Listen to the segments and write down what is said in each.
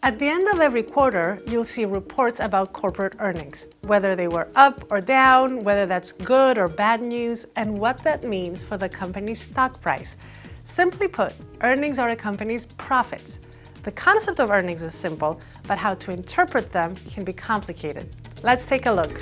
At the end of every quarter, you'll see reports about corporate earnings, whether they were up or down, whether that's good or bad news, and what that means for the company's stock price. Simply put, earnings are a company's profits. The concept of earnings is simple, but how to interpret them can be complicated. Let's take a look.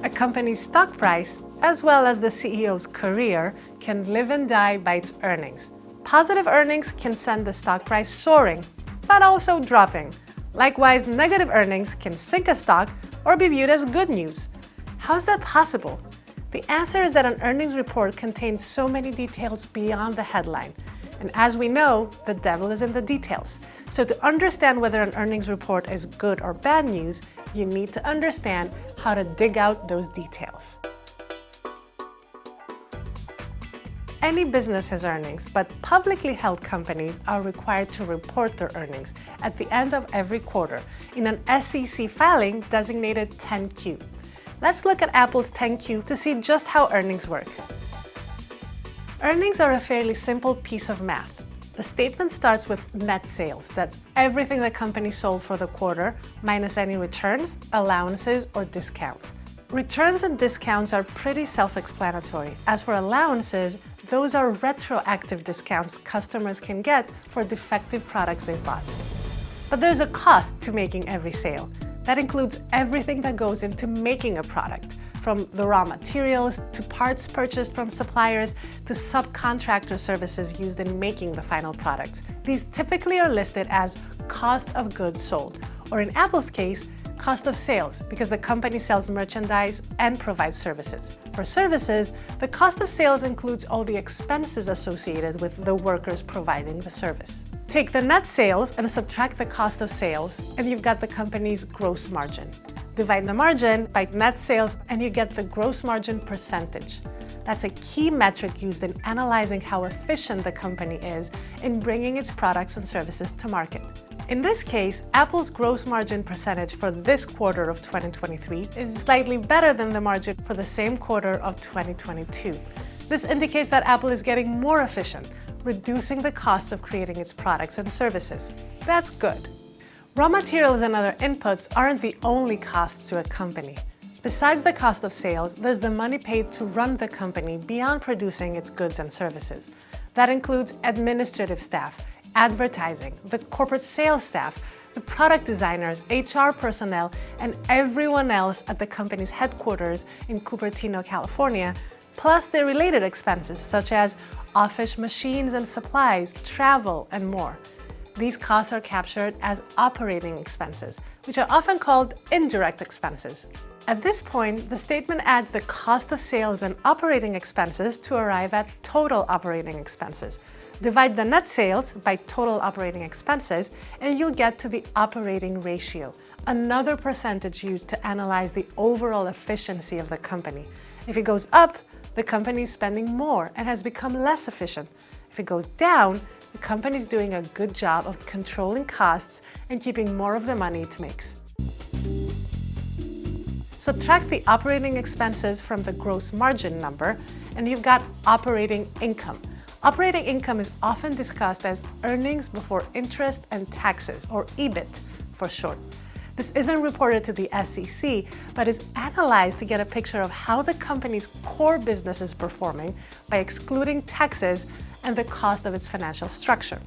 A company's stock price, as well as the CEO's career, can live and die by its earnings. Positive earnings can send the stock price soaring, but also dropping. Likewise, negative earnings can sink a stock or be viewed as good news. How is that possible? The answer is that an earnings report contains so many details beyond the headline. And as we know, the devil is in the details. So to understand whether an earnings report is good or bad news, you need to understand how to dig out those details. Any business has earnings, but publicly held companies are required to report their earnings at the end of every quarter in an SEC filing designated 10-Q. Let's look at Apple's 10-Q to see just how earnings work. Earnings are a fairly simple piece of math. The statement starts with net sales. That's everything the company sold for the quarter, minus any returns, allowances, or discounts. Returns and discounts are pretty self-explanatory. As for allowances, those are retroactive discounts customers can get for defective products they've bought. But there's a cost to making every sale. That includes everything that goes into making a product, from the raw materials to parts purchased from suppliers to subcontractor services used in making the final products. These typically are listed as cost of goods sold, or in Apple's case, cost of sales, because the company sells merchandise and provides services. For services, the cost of sales includes all the expenses associated with the workers providing the service. Take the net sales and subtract the cost of sales, and you've got the company's gross margin. Divide the margin by net sales, and you get the gross margin percentage. That's a key metric used in analyzing how efficient the company is in bringing its products and services to market. In this case, Apple's gross margin percentage for this quarter of 2023 is slightly better than the margin for the same quarter of 2022. This indicates that Apple is getting more efficient, reducing the costs of creating its products and services. That's good. Raw materials and other inputs aren't the only costs to a company. Besides the cost of sales, there's the money paid to run the company beyond producing its goods and services. That includes administrative staff, advertising, the corporate sales staff, the product designers, HR personnel, and everyone else at the company's headquarters in Cupertino, California, plus their related expenses such as office machines and supplies, travel, and more. These costs are captured as operating expenses, which are often called indirect expenses. At this point, the statement adds the cost of sales and operating expenses to arrive at total operating expenses. Divide the net sales by total operating expenses, and you'll get to the operating ratio, another percentage used to analyze the overall efficiency of the company. If it goes up, the company is spending more and has become less efficient. If it goes down, the company is doing a good job of controlling costs and keeping more of the money it makes. Subtract the operating expenses from the gross margin number, and you've got operating income. Operating income is often discussed as earnings before interest and taxes, or Ebit for short. This isn't reported to the SEC, but is analyzed to get a picture of how the company's core business is performing by excluding taxes and the cost of its financial structure.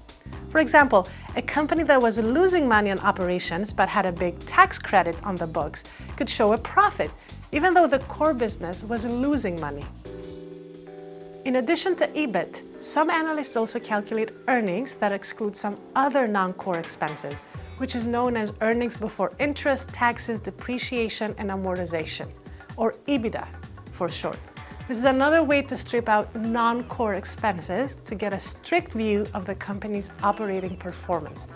For example, a company that was losing money on operations but had a big tax credit on the books could show a profit, even though the core business was losing money. In addition to Ebit, some analysts also calculate earnings that exclude some other non-core expenses, which is known as earnings before interest, taxes, depreciation, and amortization, or EBITDA for short. This is another way to strip out non-core expenses to get a strict view of the company's operating performance.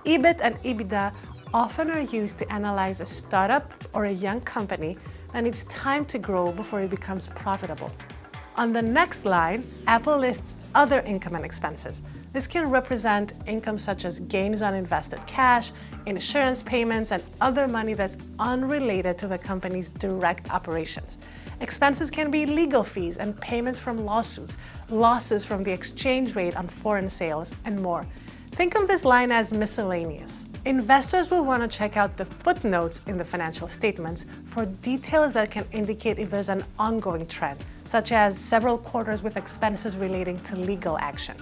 Ebit and EBITDA often are used to analyze a startup or a young company that needs time to grow before it becomes profitable. On the next line, Apple lists other income and expenses. This can represent income such as gains on invested cash, insurance payments, and other money that's unrelated to the company's direct operations. Expenses can be legal fees and payments from lawsuits, losses from the exchange rate on foreign sales, and more. Think of this line as miscellaneous. Investors will want to check out the footnotes in the financial statements for details that can indicate if there's an ongoing trend, such as several quarters with expenses relating to legal action.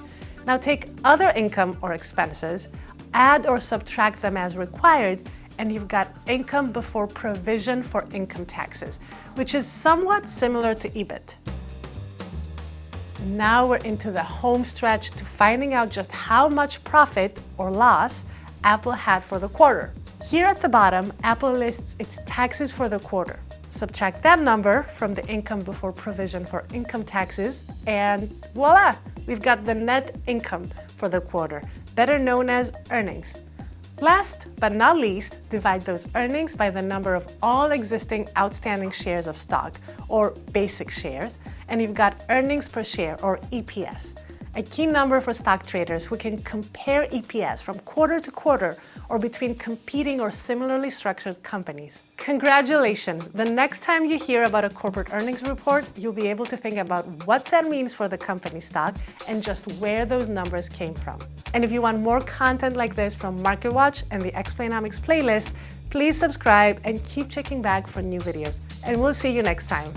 Now take other income or expenses, add or subtract them as required, and you've got income before provision for income taxes, which is somewhat similar to Ebit. Now we're into the home stretch to finding out just how much profit or loss Apple had for the quarter. Here at the bottom, Apple lists its taxes for the quarter. Subtract that number from the income before provision for income taxes, and voila! We've got the net income for the quarter, better known as earnings. Last but not least, divide those earnings by the number of all existing outstanding shares of stock, or basic shares, and you've got earnings per share, or EPS. A key number for stock traders who can compare EPS from quarter to quarter or between competing or similarly structured companies. Congratulations! The next time you hear about a corporate earnings report, you'll be able to think about what that means for the company stock and just where those numbers came from. And if you want more content like this from MarketWatch and the Explainomics playlist, please subscribe and keep checking back for new videos. And we'll see you next time.